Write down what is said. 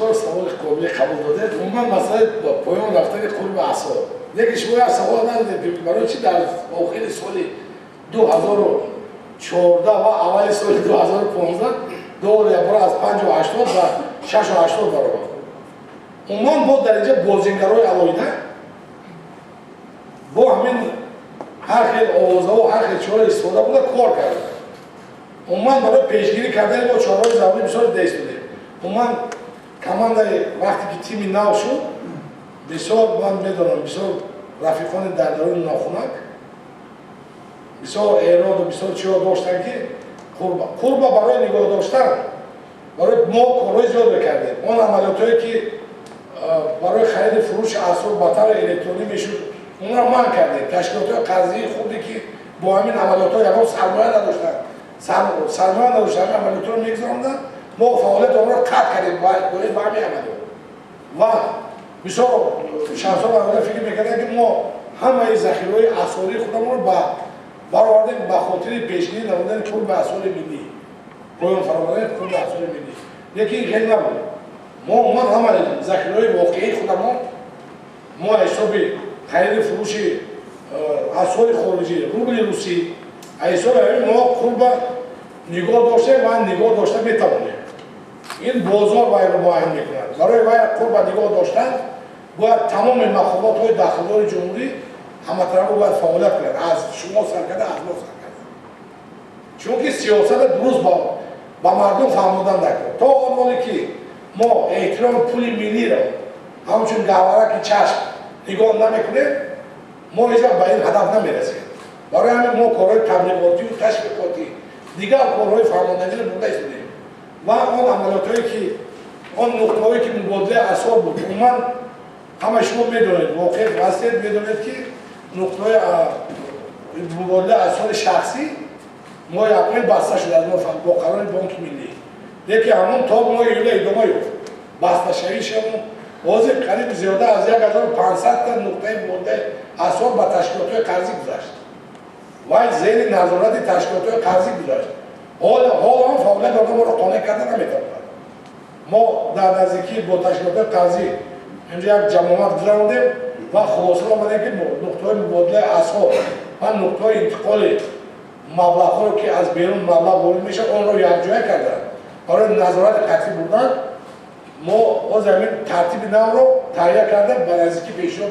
بسیار سوال قابل قبول داده. عموما مسئله پایان رفتن قلب اعصاب. دیگه شما سوال ندادید برای چی در آخر سال 2014 و اول سال 2015 دلار برای از 5.80 و 6.80 برابر. عموما با در اینجا بازیگرای علایده با همین هر خیلی آوازه و هر خیلی چهار استفاده بوده کار کرده. عموما برای پیشگیری کردن با چهارهای زمینی بسیار دست بوده. عموما کماندای وقتی که تیمی نو شد بسیار من میدونم بسیار رفیقان در درون ناخونک بسیار ایراد و بسیار چیزا داشتن که قربا برای نگاه داشتن برای ما کارهای زیاد بکردیم. اون عملیاتایی که برای خرید فروش اسباب بطر الکترونی میشد اون را من کردیم. تشکیلات قرضی خودی که با همین عملیات‌ها یکم سرمایه نداشتن سرمایه نداشتن عملیات رو میگذراندن ما فعالیت اون را قطع کردیم باید با همین عملیات و بسیار شخصا برای فکر میکردن که ما همه ذخیره‌های اسعاری خودمون رو برآوردیم به خاطر پیشگیری نمودن پول به اسعار ملی پایان فرآوردن پول به اسعار ملی. یکی خیلی نبود ما همه ذخیره‌های واقعی خودمون ما حساب خرید فروش اسعار خارجی روبل روسی حساب ما پول به نگاه داشته و نگاه داشته میتوانیم. این بازار باید رو باید میکنند. برای باید پول به نگاه داشتن باید تمام مخابرات‌های داخلی جمهوری همه طرف باید فعالیت کنند. از شما سرکرده از ما سرکرده. چون که سیاست درست با مردم فهمیدن نکنه. تا آنوانی که ما احترام پول ملی را همچون گوهرک چشم نگاه نمیکنیم ما هیچ وقت به این هدف نمیرسیم. برای همین ما کارهای تبلیغاتی و تشویقاتی دیگر کارهای فرماندهی رو بوده ایستادیم و آن عملیاتایی که آن نقطه‌هایی که مبادله اسعار بود عموما همه شما میدونید واقع واسط میدونید که نقطه‌های مبادله اسعار شخصی ما اپریل بسته شده از ما با قرار بانک ملی یکی همون تا ما یولی ادامه یافت بسته شویش همون واضح قریب زیاده از 1500 تا نقطه مبادله اسعار به تشکیلات‌های قرضی گذشت و زیر نظارت تشکیلات‌های قرضی گذاشت. حال هم فعالیت ما را قانع کرده نمی‌تواند. ما در نزدیکی با تشکیلات قرضی اینجا یک جماعت گذراندیم و خلاصه آمده که نقطه‌های مبادله اسعار و نقطه‌های انتقال مبلغ‌ها رو که از بیرون مبلغ وارد میشه اون رو یکجا کردن. برای نظارت قطعی بودن ما از همین ترتیب نو رو تهیه کردیم به نزدیکی پیشرو